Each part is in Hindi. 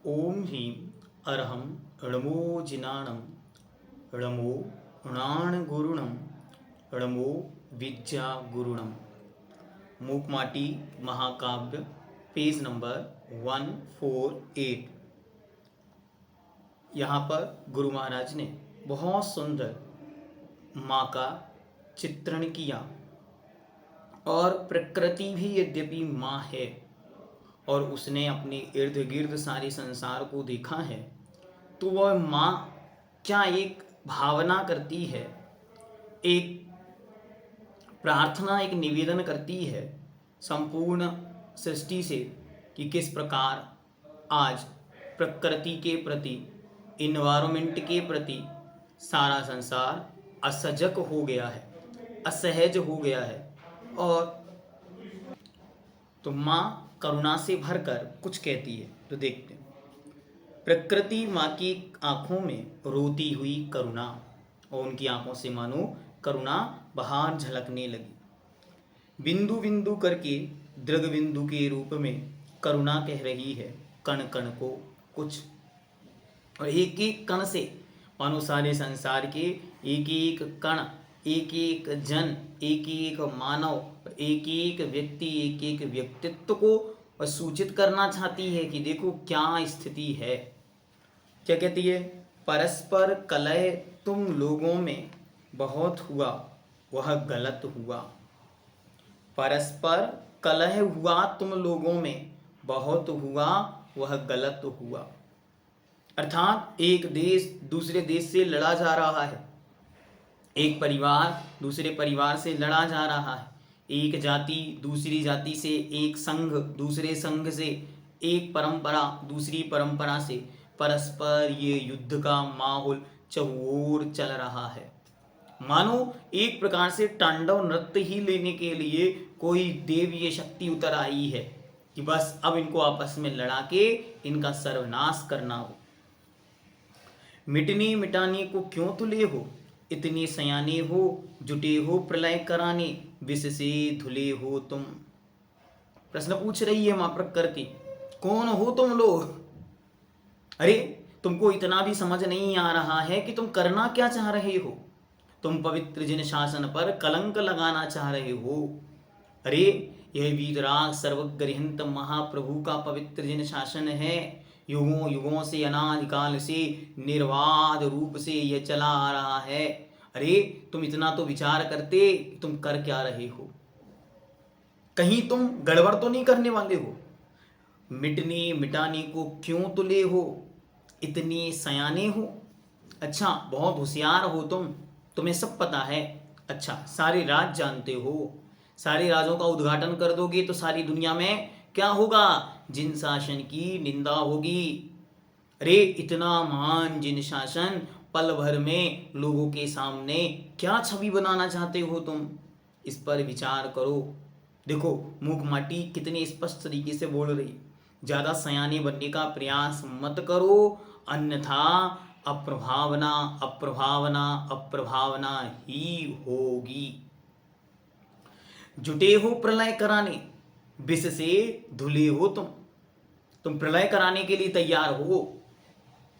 ओम ह्रीं अरहं णमो जिनाणं णमो णाणगुरुणं णमो विद्यागुरुणं। मूकमाटी महाकाव्य, पेज नंबर 148। यहाँ पर गुरु महाराज ने बहुत सुंदर माँ का चित्रण किया। और प्रकृति भी यद्यपि माँ है और उसने अपने इर्द गिर्द सारे संसार को देखा है, तो वह माँ क्या एक भावना करती है, एक प्रार्थना, एक निवेदन करती है संपूर्ण सृष्टि से कि किस प्रकार आज प्रकृति के प्रति, इन्वायरमेंट के प्रति सारा संसार असजग हो गया है, असहज हो गया है। और तो माँ करुणा से भरकर कुछ कहती है, तो देखते हैं। प्रकृति माँ की आंखों में रोती हुई करुणा, और उनकी आंखों से मानो करुणा बाहर झलकने लगी। बिंदु बिंदु करके दृग बिंदु के रूप में करुणा कह रही है कण कण को कुछ, और एक एक कण से मानो सारे संसार के एक एक कण, एक एक जन, एक एक मानव, एक एक व्यक्ति, एक एक व्यक्तित्व को सूचित करना चाहती है कि देखो क्या स्थिति है। क्या कहती है? परस्पर कलह तुम लोगों में बहुत हुआ, वह गलत हुआ। परस्पर कलह हुआ तुम लोगों में बहुत हुआ, वह गलत हुआ। अर्थात एक देश दूसरे देश से लड़ा जा रहा है, एक परिवार दूसरे परिवार से लड़ा जा रहा है, एक जाति दूसरी जाति से, एक संघ दूसरे संघ से, एक परंपरा दूसरी परंपरा से, परस्पर ये युद्ध का माहौल चहुओर चल रहा है। मानो एक प्रकार से तांडव नृत्य ही लेने के लिए कोई देवीय शक्ति उतर आई है कि बस अब इनको आपस में लड़ा के इनका सर्वनाश करना हो। मिटने मिटाने को क्यों तुले हो, इतने सयाने हो, जुटे हो प्रलय कराने, विष से धुले हो तुम। प्रश्न पूछ रही है मां प्रकृति, कौन हो तुम लोग? अरे तुमको इतना भी समझ नहीं आ रहा है कि तुम करना क्या चाह रहे हो? तुम पवित्र जिन शासन पर कलंक लगाना चाह रहे हो। अरे यह वीतराग सर्वगृहंत महाप्रभु का पवित्र जिन शासन है, युगों युगों से, अनादिकाल से, निर्वाध रूप से यह चला आ रहा है। अरे तुम इतना तो विचार करते, तुम कर क्या रहे हो? कहीं तुम गड़बड़ तो नहीं करने वाले हो? मिटने मिटाने को क्यों तुले हो, इतने सयाने हो? अच्छा बहुत होशियार हो तुम, तुम्हें सब पता है। अच्छा सारे राज जानते हो, सारे राजों का उद्घाटन कर दोगे तो सारी दुनिया में क्या होगा? जिन शासन की निंदा होगी। अरे इतना महान जिन शासन पल भर में लोगों के सामने क्या छवि बनाना चाहते हो तुम? इस पर विचार करो। देखो मूकमाटी कितने स्पष्ट तरीके से बोल रही, ज्यादा सयाने बनने का प्रयास मत करो, अन्यथा अप्रभावना अप्रभावना अप्रभावना ही होगी। जुटे हो प्रलय कराने, विष से धुले हो तुम प्रलय कराने के लिए तैयार हो।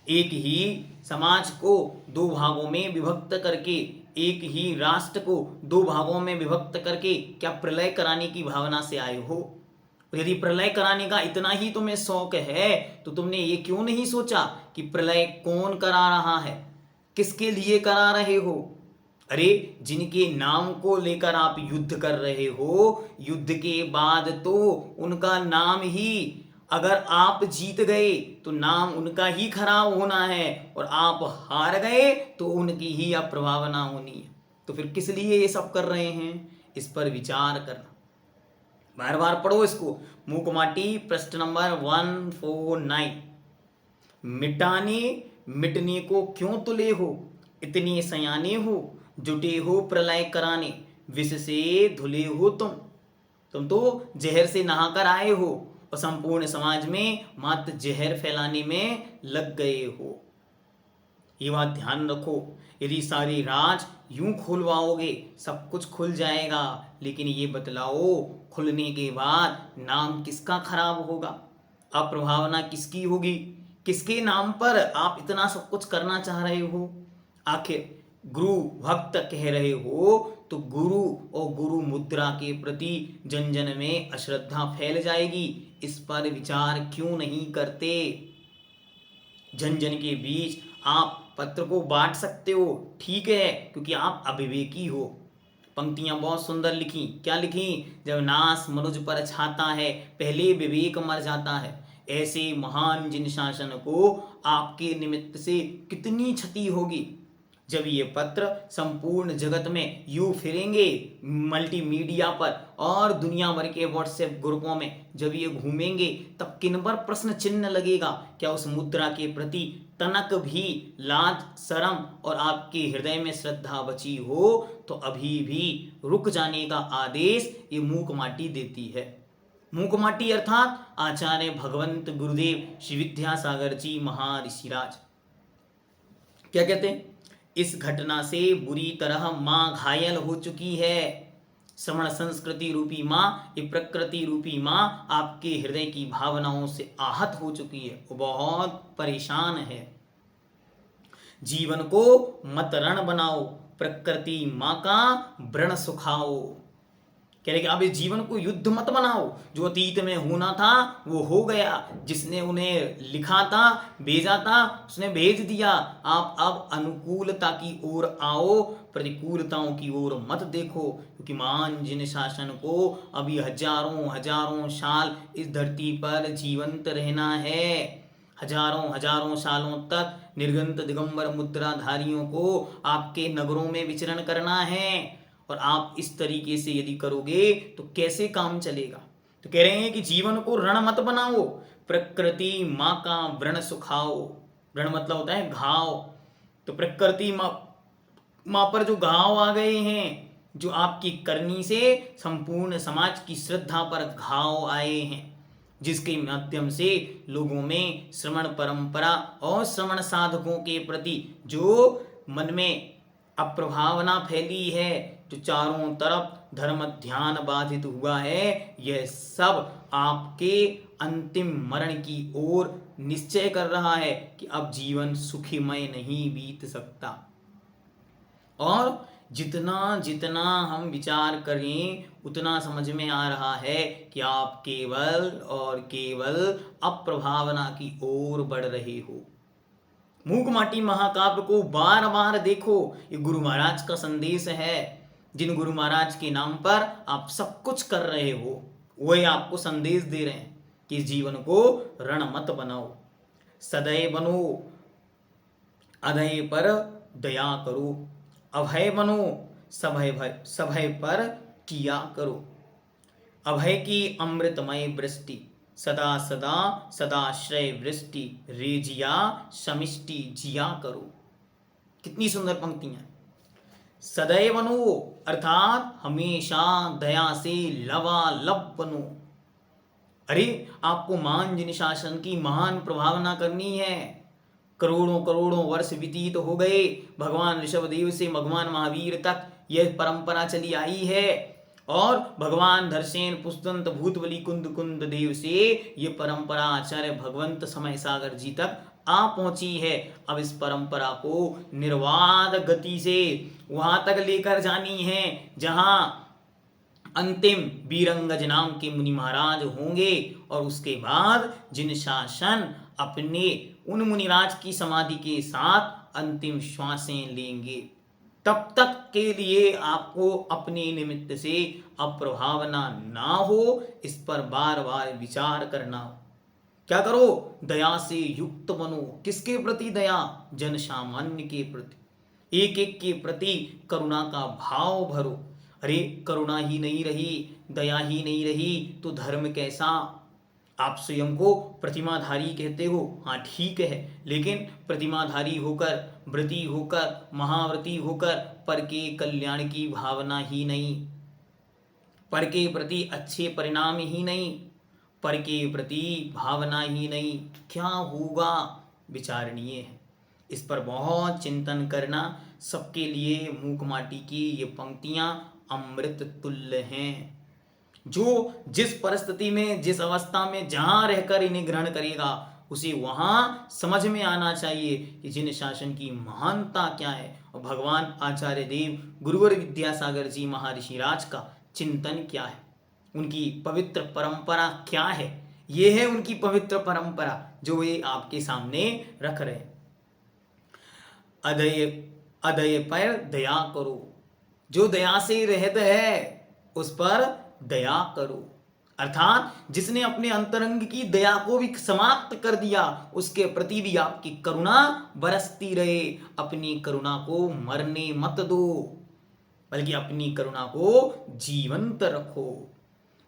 एक ही समाज को दो भागों में विभक्त करके, एक ही राष्ट्र को दो भागों में विभक्त करके क्या प्रलय कराने की भावना से आए हो? यदि प्रलय कराने का इतना ही तुम्हें शौक है तो तुमने ये क्यों नहीं सोचा कि प्रलय कौन करा रहा है, किसके लिए करा रहे हो? अरे जिनके नाम को लेकर आप युद्ध कर रहे हो, युद्ध के बाद तो उनका नाम ही, अगर आप जीत गए तो नाम उनका ही खराब होना है, और आप हार गए तो उनकी ही अप्रभावना होनी है। तो फिर किस लिए ये सब कर रहे हैं? इस पर विचार करना। बार बार पढ़ो इसको। मूकमाटी पृष्ठ नंबर 149। मिटाने मिटने को क्यों तुले हो, इतने सयाने हो, जुटे हो प्रलय कराने, विष से धुले हो तुम तो जहर से नहाकर आए हो और संपूर्ण समाज में मात्र जहर फैलाने में लग गए हो। ये बात ध्यान रखो। यदि सारे राज यूं खुलवाओगे सब कुछ खुल जाएगा, लेकिन ये बतलाओ खुलने के बाद नाम किसका खराब होगा, अप्रभावना किसकी होगी? किसके नाम पर आप इतना सब कुछ करना चाह रहे हो? आखिर गुरु भक्त कह रहे हो तो गुरु और गुरु मुद्रा के प्रति जन जन में अश्रद्धा फैल जाएगी। इस पर विचार क्यों नहीं करते? जन जन के बीच आप पत्र को बांट सकते हो, ठीक है, क्योंकि आप अविवेकी हो। पंक्तियां बहुत सुंदर लिखी। क्या लिखी? जब नाश मनुज पर छाता है, पहले विवेक मर जाता है। ऐसे महान जिन शासन को आपके निमित्त से कितनी क्षति होगी। जब ये पत्र संपूर्ण जगत में यूं फिरेंगे मल्टीमीडिया पर और दुनिया भर के व्हाट्सएप ग्रुपों में जब ये घूमेंगे, तब किन पर प्रश्न चिन्ह लगेगा? क्या उस मुद्रा के प्रति तनक भी लाज शर्म और आपके हृदय में श्रद्धा बची हो तो अभी भी रुक जाने का आदेश ये मूक माटी देती है। मूक माटी अर्थात आचार्य भगवंत गुरुदेव श्री विद्यासागर जी महाऋषिराज क्या कहते हैं? इस घटना से बुरी तरह मां घायल हो चुकी है। श्रवण संस्कृति रूपी मां, ये प्रकृति रूपी मां आपके हृदय की भावनाओं से आहत हो चुकी है, वो बहुत परेशान है। जीवन को मत रण बनाओ, प्रकृति मां का व्रण सुखाओ। कह रहे कि आप इस जीवन को युद्ध मत बनाओ। जो अतीत में होना था वो हो गया। जिसने उन्हें लिखा था, भेजा था, उसने भेज दिया। आप अब अनुकूलता की ओर आओ, प्रतिकूलताओं की ओर मत देखो, क्योंकि महान जिन शासन को अभी हजारों हजारों साल इस धरती पर जीवंत रहना है। हजारों हजारों सालों तक निर्गंत दिगंबर मुद्राधारियों को आपके नगरों में विचरण करना है। और आप इस तरीके से यदि करोगे तो कैसे काम चलेगा? तो कह रहे हैं कि जीवन को रण मत बनाओ, प्रकृति माँ का व्रण सुखाओ। व्रण मतलब होता है घाव। तो प्रकृति माँ पर जो घाव आ गए हैं, जो आपकी करनी से संपूर्ण समाज की श्रद्धा पर घाव आए हैं, जिसके माध्यम से लोगों में श्रवण परंपरा और श्रवण साधकों के प्रति जो मन में अप्रभावना फैली है, जो चारों तरफ धर्म ध्यान बाधित हुआ है, यह सब आपके अंतिम मरण की ओर निश्चय कर रहा है कि अब जीवन सुखमय नहीं बीत सकता। और जितना जितना हम विचार करें उतना समझ में आ रहा है कि आप केवल और केवल अप्रभावना की ओर बढ़ रहे हो। मूक माटी महाकाव्य को बार बार देखो, ये गुरु महाराज का संदेश है। जिन गुरु महाराज के नाम पर आप सब कुछ कर रहे हो, वही आपको संदेश दे रहे हैं कि जीवन को रण मत बनाओ, सदैव बनो, अधय पर दया करो, अभय बनो, सभय पर किया करो। अभय की अमृतमय वृष्टि, सदा सदा सदाश्रय वृष्टि, रेजिया समिष्टि जिया करो। कितनी सुंदर पंक्तियां। सदैव बनो अर्थात हमेशा दया से लबालब बनो। अरे आपको महान जिन शासन की महान प्रभावना करनी है। करोड़ों करोड़ों वर्ष व्यतीत हो गए, भगवान ऋषभदेव से भगवान महावीर तक यह परंपरा चली आई है, और भगवान धरसेन पुष्पदंत भूतबली कुंद कुंद देव से ये परंपरा आचार्य भगवंत समय सागर जी तक आ पहुंची है। अब इस परंपरा को निर्वाध गति से वहां तक लेकर जानी है जहां अंतिम बीरंगज नाम के मुनि महाराज होंगे, और उसके बाद जिन शासन अपने उन मुनिराज की समाधि के साथ अंतिम श्वासें लेंगे। तब तक के लिए आपको अपने निमित्त से अप्रभावना ना हो, इस पर बार बार विचार करना। क्या करो? दया से युक्त बनो। किसके प्रति दया? जन सामान्य के प्रति, एक एक के प्रति करुणा का भाव भरो। अरे करुणा ही नहीं रही, दया ही नहीं रही तो धर्म कैसा? आप स्वयं को प्रतिमाधारी कहते हो, हाँ ठीक है, लेकिन प्रतिमाधारी होकर, व्रती होकर, महाव्रती होकर पर के कल्याण की भावना ही नहीं, पर के प्रति अच्छे परिणाम ही नहीं, पर के प्रति भावना ही नहीं, क्या होगा? विचारणीय है। इस पर बहुत चिंतन करना। सबके लिए मूक माटी की ये पंक्तियां अमृत तुल्य हैं। जो जिस परिस्थिति में, जिस अवस्था में, जहां रहकर इन्हें ग्रहण करेगा, उसे वहाँ समझ में आना चाहिए कि जिन शासन की महानता क्या है और भगवान आचार्य देव गुरुवर विद्यासागर जी महर्षि राज का चिंतन क्या है, उनकी पवित्र परंपरा क्या है। ये है उनकी पवित्र परंपरा जो वे आपके सामने रख रहे हैं। अदय अदय पर दया करो, जो दया से रहित है उस पर दया करो। अर्थात जिसने अपने अंतरंग की दया को भी समाप्त कर दिया उसके प्रति भी आपकी करुणा बरसती रहे। अपनी करुणा को मरने मत दो, बल्कि अपनी करुणा को जीवंत रखो।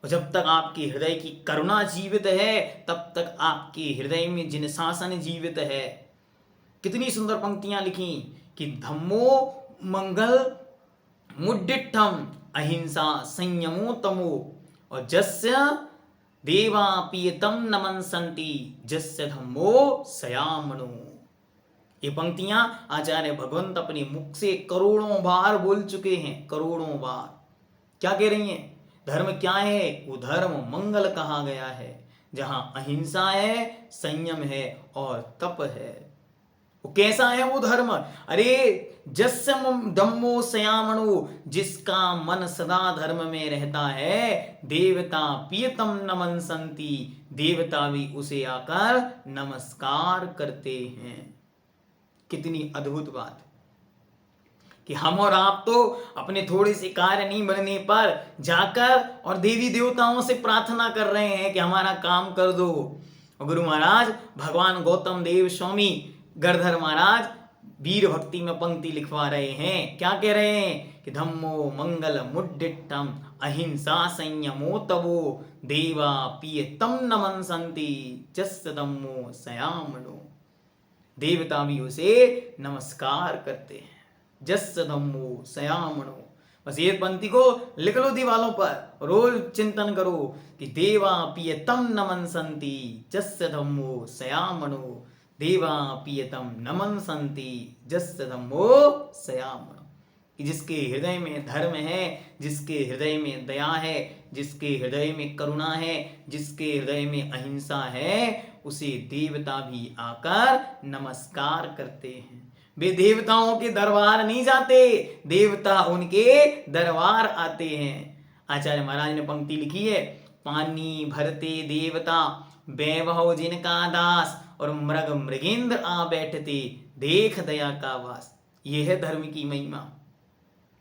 और जब तक आपके हृदय की करुणा जीवित है तब तक आपके हृदय में जिन शासन जीवित है। कितनी सुंदर पंक्तियां लिखी कि धम्मो मंगल मुड्डिठम अहिंसा संयमो तमो और जस्य देवा पियतम नमनसंति जस्य धम्मो सयामणो। ये पंक्तियां आचार्य भगवंत अपने मुख से करोड़ों बार बोल चुके हैं, करोड़ों बार। क्या कह रही हैं? धर्म क्या है? वो धर्म मंगल कहा गया है, जहां अहिंसा है, संयम है और तप है। वो कैसा है वो धर्म? अरे जस्य धम्मो सयामणो, जिसका मन सदा धर्म में रहता है, देवता पियतम नमनसंति, देवता भी उसे आकर नमस्कार करते हैं। कितनी अद्भुत बात कि हम और आप तो अपने थोड़े से कार्य नहीं बनने पर जाकर और देवी देवताओं से प्रार्थना कर रहे हैं कि हमारा काम कर दो। और गुरु महाराज भगवान गौतम देव स्वामी गढ़धर महाराज वीर भक्ति में पंक्ति लिखवा रहे हैं। क्या कह रहे हैं कि धम्मो मंगल मुड्डिठम अहिंसा संयमो तवो देवा पियतम नमनसंति जस्य धम्मो सयामणो। देवता भी उसे नमस्कार करते हैं, जस्य धम्मो सयामणो। बस ये पंक्ति को लिख लो दीवालों पर, रोज चिंतन करो कि देवा पियतम नमनसंति जस्य धम्मो सयामणो, देवा पियतम नमनसंति जस्य धम्मो सयामणो। जिसके हृदय में धर्म है, जिसके हृदय में दया है, जिसके हृदय में करुणा है, जिसके हृदय में अहिंसा है, उसे देवता भी आकर नमस्कार करते हैं। वे देवताओं के दरबार नहीं जाते, देवता उनके दरबार आते हैं। आचार्य महाराज ने पंक्ति लिखी है, पानी भरते देवता वैभव जिनका दास और मृग मृगेंद्र आ बैठते देख दया का वास। यह है धर्म की महिमा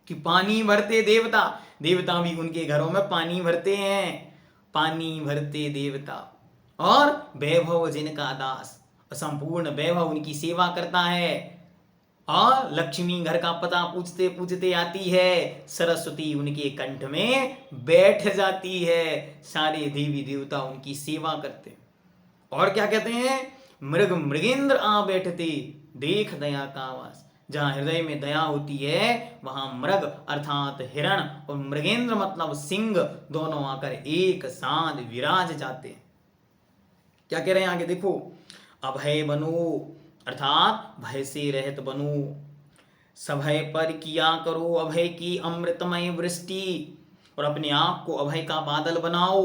कि पानी भरते देवता, देवता भी उनके घरों में पानी भरते हैं। पानी भरते देवता और वैभव जिनका दास, संपूर्ण वैभव उनकी सेवा करता है। और लक्ष्मी घर का पता पूछते पूछते आती है, सरस्वती उनके कंठ में बैठ जाती है। सारे देवी देवता उनकी सेवा करते। और क्या कहते हैं? मृग मृगेंद्र आ बैठते देख दया का वास। जहां हृदय में दया होती है वहां मृग अर्थात हिरण और मृगेंद्र मतलब सिंह दोनों आकर एक साथ विराज जाते हैं। क्या कह रहे हैं आगे देखो, अभय बनो अर्थात भय से रहित बनो, सभय पर किया करो अभय की अमृतमय वृष्टि। और अपने आप को अभय का बादल बनाओ,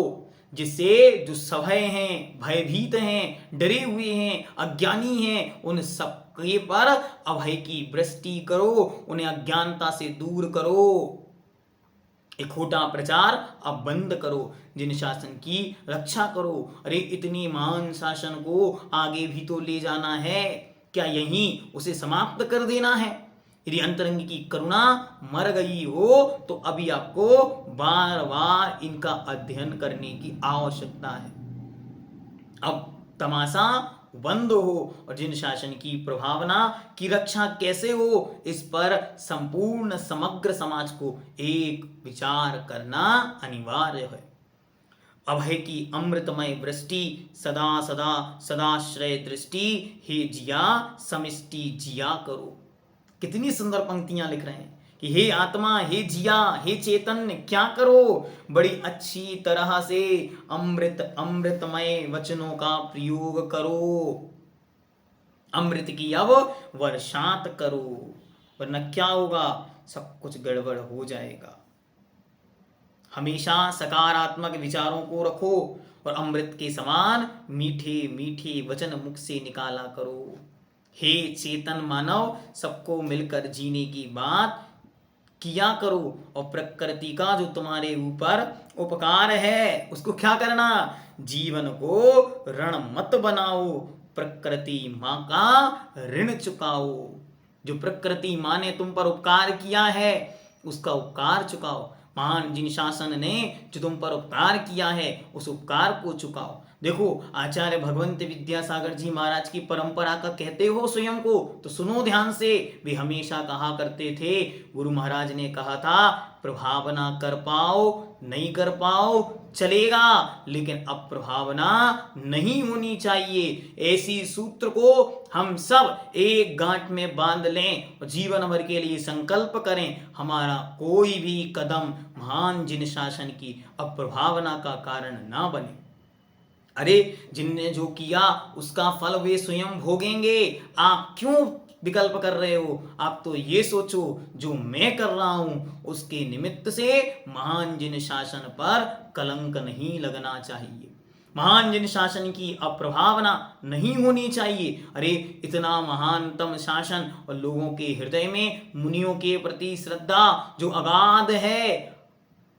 जिससे जो सभय हैं, भयभीत हैं, डरे हुए हैं, अज्ञानी हैं, उन सबके पर अभय की वृष्टि करो, उन्हें अज्ञानता से दूर करो। एक खोटा प्रचार अब बंद करो, जिन शासन की रक्षा करो। अरे इतनी महान शासन को आगे भी तो ले जाना है, क्या यहीं उसे समाप्त कर देना है? यदि अंतरंग की करुणा मर गई हो तो अभी आपको बार बार इनका अध्ययन करने की आवश्यकता है। अब तमाशा बंद हो और जिन शासन की प्रभावना की रक्षा कैसे हो, इस पर संपूर्ण समग्र समाज को एक विचार करना अनिवार्य है। अभय की अमृतमय वृष्टि सदा सदा सदाश्रय दृष्टि, हे जिया समिष्टि जिया करो। कितनी सुंदर पंक्तियां लिख रहे हैं कि हे आत्मा, हे जिया, हे चैतन्य, क्या करो? बड़ी अच्छी तरह से अमृतमय वचनों का प्रयोग करो। अमृत की अब वर्षात करो, वरना क्या होगा? सब कुछ गड़बड़ हो जाएगा। हमेशा सकारात्मक विचारों को रखो और अमृत के समान मीठे मीठे वचन मुख से निकाला करो। हे चेतन मानव, सबको मिलकर जीने की बात किया करो और प्रकृति का जो तुम्हारे ऊपर उपकार है उसको क्या करना, जीवन को ऋण मत बनाओ, प्रकृति माँ का ऋण चुकाओ। जो प्रकृति माँ ने तुम पर उपकार किया है उसका उपकार चुकाओ। महान जिन शासन ने जो तुम पर उपकार किया है उस उपकार को चुकाओ। देखो, आचार्य भगवंत विद्यासागर जी महाराज की परंपरा का कहते हो स्वयं को तो सुनो ध्यान से। वे हमेशा कहा करते थे, गुरु महाराज ने कहा था, प्रभावना कर पाओ नहीं कर पाओ चलेगा, लेकिन अप्रभावना नहीं होनी चाहिए। ऐसी सूत्र को हम सब एक गांठ में बांध लें और जीवन भर के लिए संकल्प करें, हमारा कोई भी कदम महान जिन शासन की अप्रभावना का कारण ना बने। अरे, जिनने जो किया उसका फल वे स्वयं भोगेंगे। आप क्यों विकल्प कर रहे हो? आप तो ये सोचो, जो मैं कर रहा हूं उसके निमित्त से महान जिन शासन पर कलंक नहीं लगना चाहिए, महान जिन शासन की अप्रभावना नहीं होनी चाहिए। अरे, इतना महानतम शासन और लोगों के हृदय में मुनियों के प्रति श्रद्धा जो अगाध है,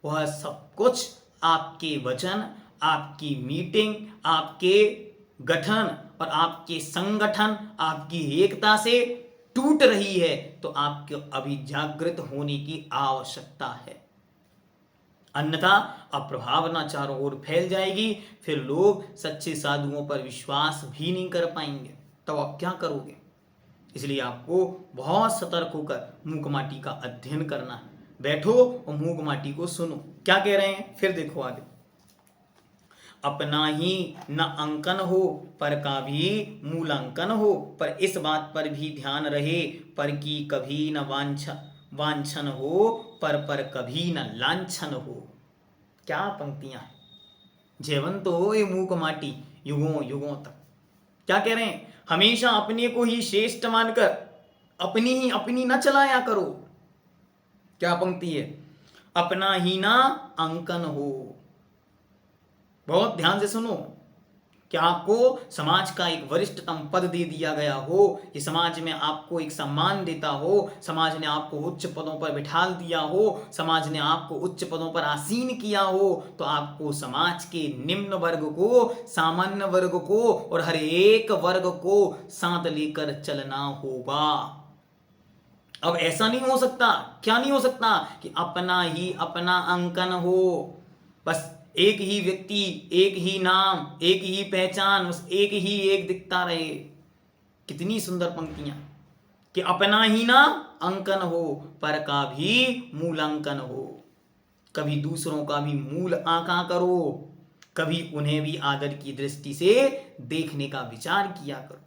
वह सब कुछ आपके वचन, आपकी मीटिंग, आपके गठन और आपके संगठन, आपकी एकता से टूट रही है। तो आपको अभी जागृत होने की आवश्यकता है, अन्यथा अप्रभावना चारों ओर फैल जाएगी, फिर लोग सच्चे साधुओं पर विश्वास भी नहीं कर पाएंगे। तो आप क्या करोगे? इसलिए आपको बहुत सतर्क होकर मूक-माटी का अध्ययन करना है। बैठो और मूक-माटी को सुनो क्या कह रहे हैं, फिर देखो आगे। अपना ही न अंकन हो पर का भी मूलांकन हो, पर इस बात पर भी ध्यान रहे पर की कभी न वांछन हो, पर कभी न लांछन हो। क्या पंक्तियां हैं, जयवंत हो ये मूक-माटी युगों युगों तक। क्या कह रहे हैं? हमेशा अपने को ही श्रेष्ठ मानकर अपनी न चलाया करो। क्या पंक्ति है? अपना ही ना अंकन हो। बहुत ध्यान से सुनो। क्या आपको समाज का एक वरिष्ठतम पद दे दिया गया हो, ये समाज में आपको एक सम्मान देता हो, समाज ने आपको उच्च पदों पर बिठा दिया हो, समाज ने आपको उच्च पदों पर आसीन किया हो, तो आपको समाज के निम्न वर्ग को, सामान्य वर्ग को और हर एक वर्ग को साथ लेकर चलना होगा। अब ऐसा नहीं हो सकता, क्या नहीं हो सकता, कि अपना ही अपना अंकन हो, बस एक ही व्यक्ति, एक ही नाम, एक ही पहचान, बस एक ही एक दिखता रहे। कितनी सुंदर पंक्तियां, कि अपना ही ना अंकन हो पर का भी मूलांकन हो। कभी दूसरों का भी मूल आंका करो, कभी उन्हें भी आदर की दृष्टि से देखने का विचार किया करो।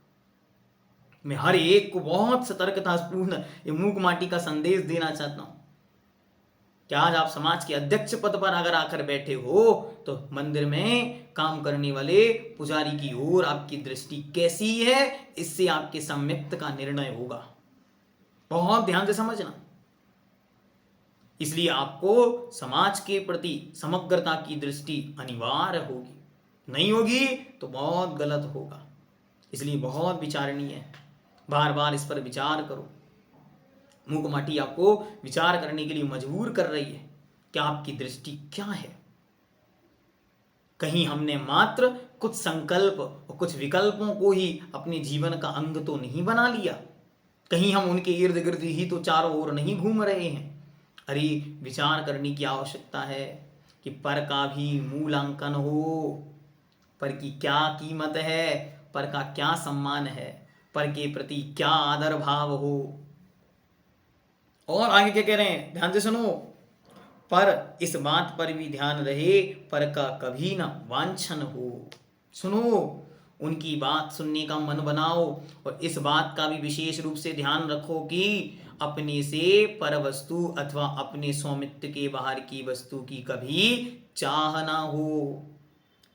मैं हर एक को बहुत सतर्कतापूर्ण ये मूक-माटी का संदेश देना चाहता हूं कि आज आप समाज के अध्यक्ष पद पर अगर आकर बैठे हो तो मंदिर में काम करने वाले पुजारी की ओर आपकी दृष्टि कैसी है, इससे आपके सम्यक्त का निर्णय होगा। बहुत ध्यान से समझना। इसलिए आपको समाज के प्रति समग्रता की दृष्टि अनिवार्य होगी, नहीं होगी तो बहुत गलत होगा। इसलिए बहुत विचारणीय है, बार बार इस पर विचार करो। मूक-माटी आपको विचार करने के लिए मजबूर कर रही है कि आपकी दृष्टि क्या है। कहीं हमने मात्र कुछ संकल्प और कुछ विकल्पों को ही अपने जीवन का अंग तो नहीं बना लिया, कहीं हम उनके इर्द गिर्द ही तो चारों ओर नहीं घूम रहे हैं। अरे, विचार करने की आवश्यकता है कि पर का भी मूलांकन हो, पर की क्या कीमत है, पर का क्या सम्मान है, पर के प्रति क्या आदर भाव हो। और आगे क्या कह रहे हैं, ध्यान से सुनो। पर इस बात पर भी ध्यान रहे पर का कभी ना वांछन हो। सुनो, उनकी बात सुनने का मन बनाओ और इस बात का भी विशेष रूप से ध्यान रखो कि अपने से पर वस्तु अथवा अपने स्वामित्व के बाहर की वस्तु की कभी चाह ना हो,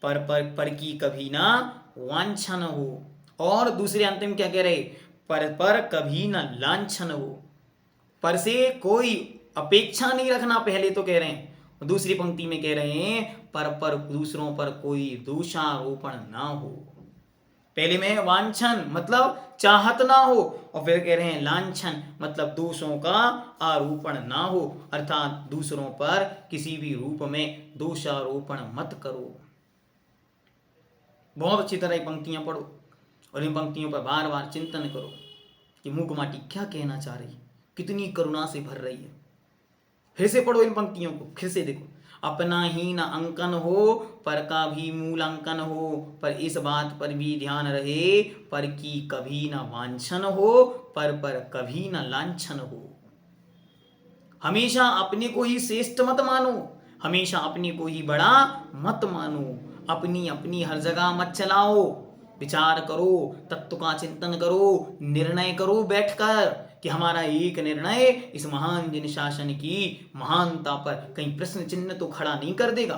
पर की कभी ना वांछन हो। और दूसरे अंतिम क्या कह रहे, पर कभी ना लांछन हो। पर से कोई अपेक्षा नहीं रखना, पहले तो कह रहे हैं, दूसरी पंक्ति में कह रहे हैं पर दूसरों पर कोई दोषारोपण ना हो। पहले में वांछन मतलब चाहत ना हो, और फिर कह रहे हैं लांछन मतलब दोषों का आरोपण ना हो, अर्थात दूसरों पर किसी भी रूप में दोषारोपण मत करो। बहुत अच्छी तरह ये पंक्तियां पढ़ो और इन पंक्तियों पर बार बार चिंतन करो कि मूकमाटी क्या कहना चाह रही है, कितनी करुणा से भर रही है। फिर से पढ़ो इन पंक्तियों को, फिर से देखो। अपना ही न अंकन हो पर का भी मूलांकन हो, पर इस बात पर भी ध्यान रहे पर की कभी न वांछन हो, पर कभी न लांछन हो। हमेशा अपने को ही श्रेष्ठ मत मानो, हमेशा अपने को ही बड़ा मत मानो, अपनी अपनी हर जगह मत चलाओ। विचार करो, तत्व का चिंतन करो, निर्णय करो बैठकर कि हमारा एक निर्णय इस महान जन शासन की महानता पर कहीं प्रश्न चिन्ह तो खड़ा नहीं कर देगा।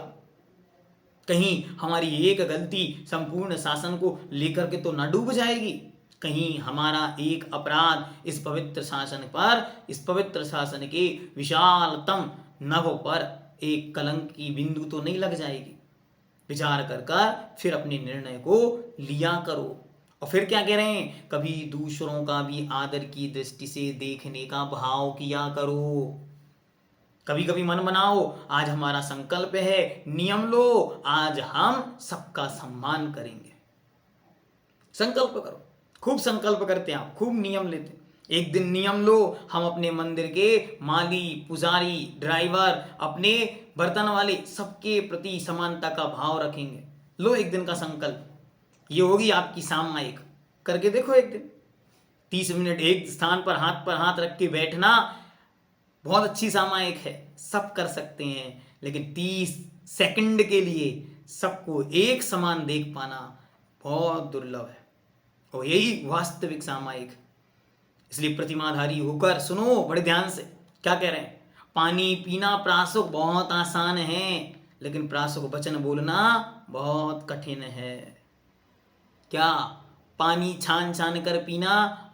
कहीं हमारी एक गलती संपूर्ण शासन को लेकर के तो न डूब जाएगी। कहीं हमारा एक अपराध इस पवित्र शासन पर, इस पवित्र शासन के विशालतम नभ पर एक कलंक की बिंदु तो नहीं लग जाएगी। विचार कर फिर अपने निर्णय को लिया करो। और फिर क्या कह रहे हैं, कभी दूसरों का भी आदर की दृष्टि से देखने का भाव किया करो। कभी कभी मन बनाओ, आज हमारा संकल्प है, नियम लो, आज हम सबका सम्मान करेंगे। संकल्प करो, खूब संकल्प करते हैं आप, खूब नियम लेते हैं। एक दिन नियम लो, हम अपने मंदिर के माली, पुजारी, ड्राइवर, अपने बर्तन वाले सबके प्रति समानता का भाव रखेंगे। लो एक दिन का संकल्प, ये होगी आपकी सामायिक। करके देखो एक दिन 30 मिनट एक स्थान पर हाथ रख के बैठना बहुत अच्छी सामायिक है, सब कर सकते हैं। लेकिन 30 सेकंड के लिए सबको एक समान देख पाना बहुत दुर्लभ है, और यही वास्तविक सामायिक। इसलिए प्रतिमाधारी होकर सुनो बड़े ध्यान से, क्या कह रहे हैं। पानी पीना प्रासुक बहुत आसान है, लेकिन प्रासुक वचन बोलना बहुत कठिन है। क्या पानी छान छान कर पीना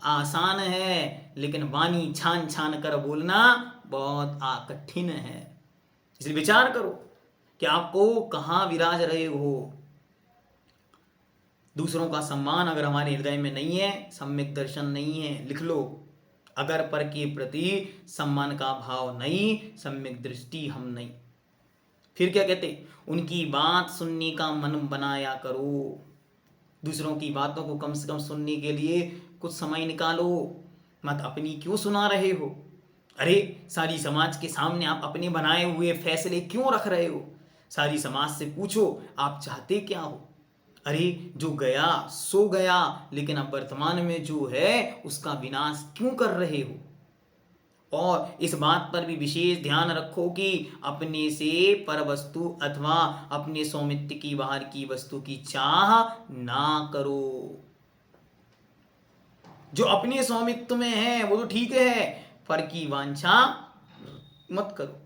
आसान है, लेकिन वाणी छान छान कर बोलना बहुत कठिन है। इसलिए विचार करो कि आपको कहाँ विराज रहे हो। दूसरों का सम्मान अगर हमारे हृदय में नहीं है, सम्यक दर्शन नहीं है, लिख लो। अगर पर के प्रति सम्मान का भाव नहीं, सम्यक दृष्टि हम नहीं। फिर क्या कहते, उनकी बात सुनने का मन बनाया करो। दूसरों की बातों को कम से कम सुनने के लिए कुछ समय निकालो, मत अपनी क्यों सुना रहे हो। अरे सारी समाज के सामने आप अपने बनाए हुए फैसले क्यों रख रहे हो। सारी समाज से पूछो आप चाहते क्या हो। अरे जो गया सो गया, लेकिन अब वर्तमान में जो है उसका विनाश क्यों कर रहे हो। और इस बात पर भी विशेष ध्यान रखो कि अपने से पर वस्तु अथवा अपने स्वामित्व की बाहर की वस्तु की चाह ना करो। जो अपने स्वामित्व में है वो तो ठीक है, पर की वांछा मत करो।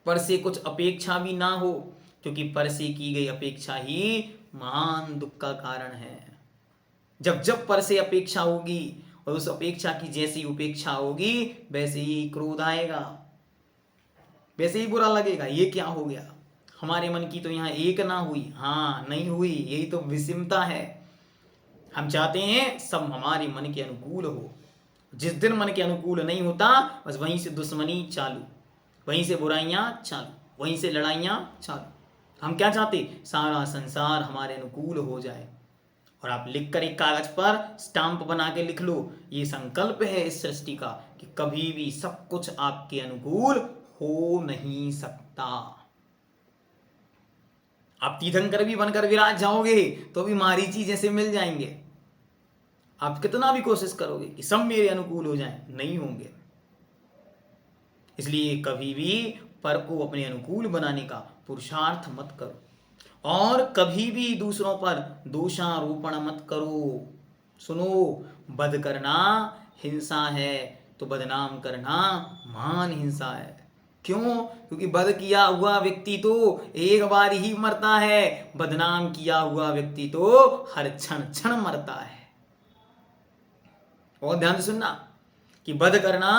पर से कुछ अपेक्षा भी ना हो, क्योंकि पर से की गई अपेक्षा ही महान दुख का कारण है। जब जब पर से अपेक्षा होगी और उस अपेक्षा की जैसी उपेक्षा होगी, वैसे ही क्रोध आएगा, वैसे ही बुरा लगेगा। ये क्या हो गया, हमारे मन की तो यहाँ एक ना हुई। हाँ नहीं हुई, यही तो विषमता है। हम चाहते हैं सब हमारे मन के अनुकूल हो। जिस दिन मन के अनुकूल नहीं होता, बस वहीं से दुश्मनी चालू, वहीं से बुराइयां चालू, वहीं से लड़ाइयां चालू। हम क्या चाहते, सारा संसार हमारे अनुकूल हो जाए। और आप लिखकर एक कागज पर स्टाम्प बना के लिख लो, ये संकल्प है इस सृष्टि का कि कभी भी सब कुछ आपके अनुकूल हो नहीं सकता। आप तीर्थंकर भी बनकर विराज जाओगे तो भी मारीची जैसे मिल जाएंगे। आप कितना भी कोशिश करोगे कि सब मेरे अनुकूल हो जाएं, नहीं होंगे। इसलिए कभी भी पर को अपने अनुकूल बनाने का पुरुषार्थ मत करो, और कभी भी दूसरों पर दोषारोपण मत करो। सुनो, बद करना हिंसा है तो बदनाम करना महान हिंसा है। क्यों, क्योंकि बद किया हुआ व्यक्ति तो एक बार ही मरता है, बदनाम किया हुआ व्यक्ति तो हर क्षण क्षण मरता है। और ध्यान से सुनना कि बद करना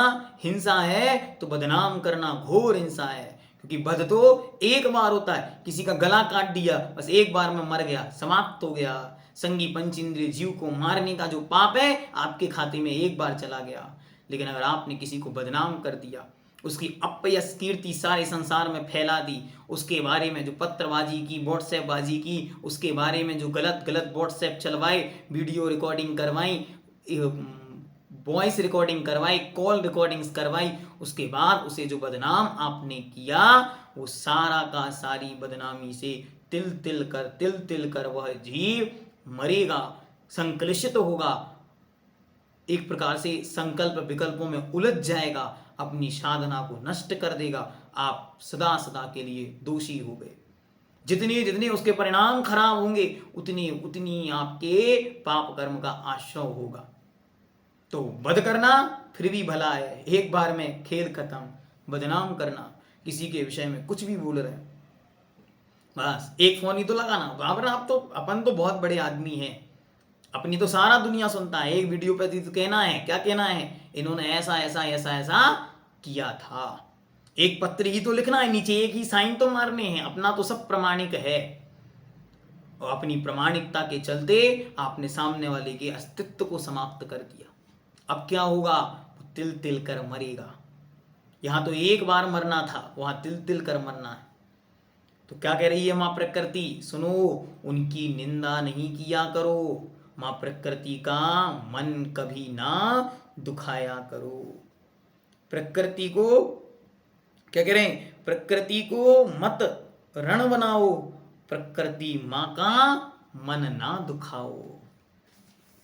हिंसा है तो बदनाम करना घोर हिंसा है। क्योंकि वध तो एक बार होता है, किसी का गला काट दिया बस एक बार में मर गया, समाप्त हो गया। संगी पंचेंद्रिय जीव को मारने का जो पाप है आपके खाते में एक बार चला गया। लेकिन अगर आपने किसी को बदनाम कर दिया, उसकी अपयश कीर्ति सारे संसार में फैला दी, उसके बारे में जो पत्रबाजी की, व्हाट्सएप बाजी की, उसके बारे में जो गलत गलत व्हाट्सएप चलवाए, वीडियो रिकॉर्डिंग करवाई, वॉइस रिकॉर्डिंग करवाई, कॉल रिकॉर्डिंग्स करवाई, उसके बाद उसे जो बदनाम आपने किया, वो सारा का सारी बदनामी से तिल तिल कर वह जीव मरेगा, संकलुषित होगा, एक प्रकार से संकल्प विकल्पों में उलझ जाएगा, अपनी साधना को नष्ट कर देगा। आप सदा सदा के लिए दोषी हो गए। जितने जितने उसके परिणाम खराब होंगे उतनी उतनी आपके पाप कर्म का आश्रय होगा। तो वध करना फिर भी भला है, एक बार में खेल खत्म। बदनाम करना, किसी के विषय में कुछ भी बोल रहे हैं, बस एक फोन ही तो लगाना। आप तो अपन तो बहुत बड़े आदमी हैं, अपनी तो सारा दुनिया सुनता है, एक वीडियो पे तो कहना है, क्या कहना है, इन्होंने ऐसा ऐसा ऐसा ऐसा किया था। एक पत्र ही तो लिखना है, नीचे एक ही साइन तो मारने हैं, अपना तो सब प्रमाणिक है। और अपनी प्रमाणिकता के चलते आपने सामने वाले के अस्तित्व को समाप्त कर दिया। अब क्या होगा, तिल तिल कर मरेगा। यहां तो एक बार मरना था, वहां तिल तिल कर मरना है। तो क्या कह रही है मां प्रकृति, सुनो, उनकी निंदा नहीं किया करो, मां प्रकृति का मन कभी ना दुखाया करो। प्रकृति को क्या कह रहे हैं, प्रकृति को मत रण बनाओ, प्रकृति मां का मन ना दुखाओ।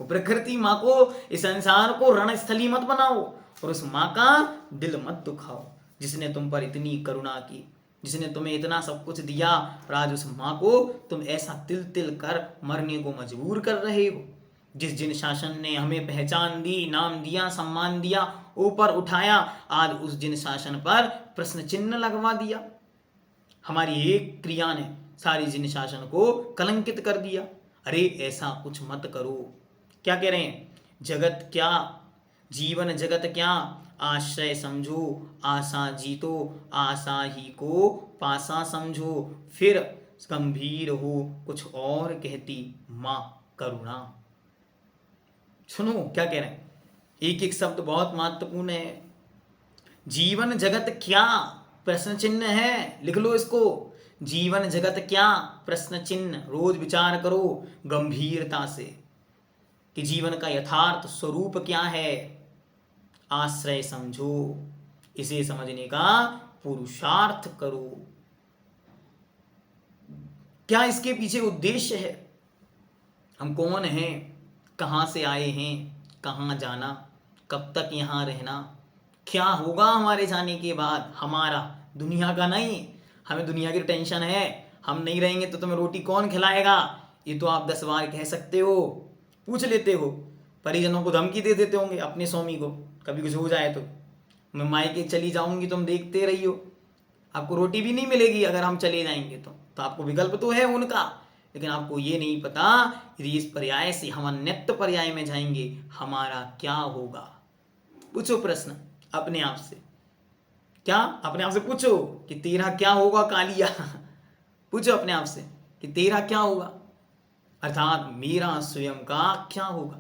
प्रकृति मां को, इस संसार को रणस्थली मत बनाओ, और उस मां का दिल मत दुखाओ, जिसने तुम पर इतनी करुणा की, जिसने तुम्हें इतना सब कुछ दिया, और आज उस मां को तुम ऐसा तिल तिल कर मरने को मजबूर कर रहे हो। जिस जिन शासन ने हमें पहचान दी, नाम दिया, सम्मान दिया, ऊपर उठाया, आज उस जिन शासन पर प्रश्न चिन्ह लगवा दिया। हमारी एक क्रिया ने सारी जिन शासन को कलंकित कर दिया। अरे ऐसा कुछ मत करो। क्या कह रहे हैं, जगत क्या, जीवन जगत क्या, आश्रय समझो, आशा जीतो, आशा ही को पासा समझो, फिर गंभीर हो कुछ और कहती मां करुणा। सुनो क्या कह रहे हैं, एक एक शब्द बहुत महत्वपूर्ण है। जीवन जगत क्या, प्रश्न चिन्ह है, लिख लो इसको। जीवन जगत क्या, प्रश्न चिन्ह, रोज विचार करो गंभीरता से कि जीवन का यथार्थ स्वरूप क्या है। आश्रय समझो, इसे समझने का पुरुषार्थ करो। क्या इसके पीछे उद्देश्य है, हम कौन हैं, कहां से आए हैं, कहां जाना, कब तक यहां रहना, क्या होगा हमारे जाने के बाद, हमारा, दुनिया का नहीं। हमें दुनिया की टेंशन है, हम नहीं रहेंगे तो तुम्हें रोटी कौन खिलाएगा, ये तो आप 10 बार कह सकते हो, पूछ लेते हो। परिजनों को धमकी दे देते होंगे, अपने स्वामी को, कभी कुछ हो जाए तो मैं मायके चली जाऊंगी, तुम देखते रही हो, आपको रोटी भी नहीं मिलेगी अगर हम चले जाएंगे तो आपको विकल्प तो है उनका, लेकिन आपको ये नहीं पता यदि इस पर्याय से हम अन्यत्र पर्याय में जाएंगे हमारा क्या होगा। पूछो प्रश्न अपने आप से, क्या अपने आप से पूछो कि तेरा क्या होगा कालिया। पूछो अपने आप से कि तेरा क्या होगा, अर्थात मेरा स्वयं का क्या होगा।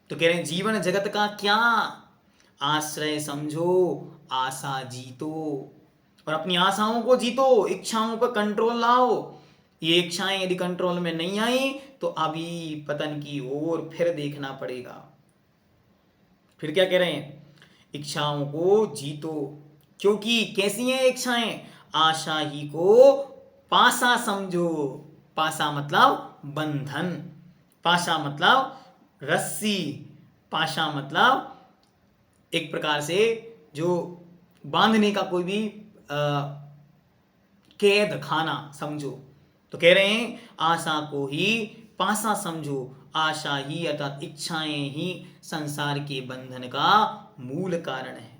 तो कह रहे हैं जीवन जगत का क्या, आश्रय समझो, आशा जीतो, और अपनी आशाओं को जीतो, इच्छाओं पर कंट्रोल लाओ। ये इच्छाएं यदि कंट्रोल में नहीं आई तो अभी पतन की ओर फिर देखना पड़ेगा। फिर क्या कह रहे हैं, इच्छाओं को जीतो, क्योंकि कैसी हैं इच्छाएं, आशा ही को पासा समझो। पासा मतलब बंधन, पाशा मतलब रस्सी, पाशा मतलब एक प्रकार से जो बांधने का कोई भी कैद खाना समझो। तो कह रहे हैं आशा को ही पासा समझो, आशा ही अर्थात इच्छाएं ही संसार के बंधन का मूल कारण है।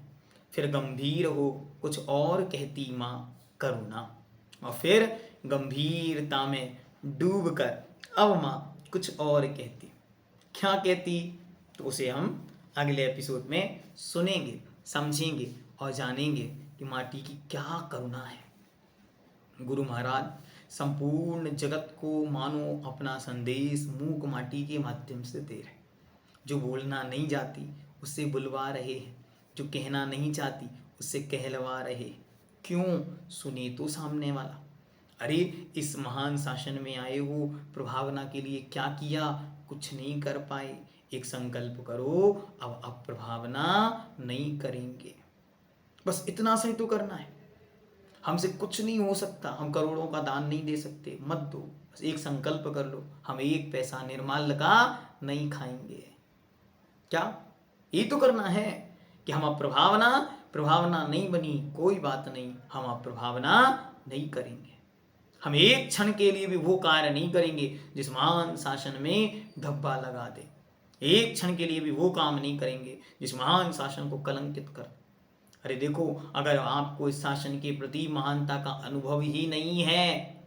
फिर गंभीर हो कुछ और कहती मां करुणा, और फिर गंभीरता में डूबकर अब मां कुछ और कहती, क्या कहती, तो उसे हम अगले एपिसोड में सुनेंगे, समझेंगे और जानेंगे कि माटी की क्या करुणा है। गुरु महाराज संपूर्ण जगत को मानो अपना संदेश मूक माटी के माध्यम से दे रहे। जो बोलना नहीं जाती उससे बुलवा रहे हैं, जो कहना नहीं चाहती उससे कहलवा रहे। क्यों? सुने तो सामने वाला। अरे इस महान शासन में आए हो, प्रभावना के लिए क्या किया? कुछ नहीं कर पाए। एक संकल्प करो, अब प्रभावना नहीं करेंगे। बस इतना सा ही तो करना है। हमसे कुछ नहीं हो सकता, हम करोड़ों का दान नहीं दे सकते, मत दो। बस एक संकल्प कर लो, हम एक पैसा निर्माल्य का नहीं खाएंगे। क्या ये तो करना है कि हम अब प्रभावना नहीं बनी, कोई बात नहीं, हम अब प्रभावना नहीं करेंगे। हम एक क्षण के लिए भी वो कार्य नहीं करेंगे जिस महान शासन में धब्बा लगा दे। एक क्षण के लिए भी वो काम नहीं करेंगे जिस महान शासन को कलंकित कर। अरे देखो, अगर आपको इस शासन के प्रति महानता का अनुभव ही नहीं है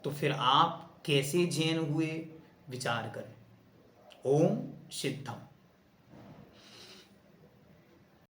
तो फिर आप कैसे जैन हुए? विचार करें। ओम सिद्धम।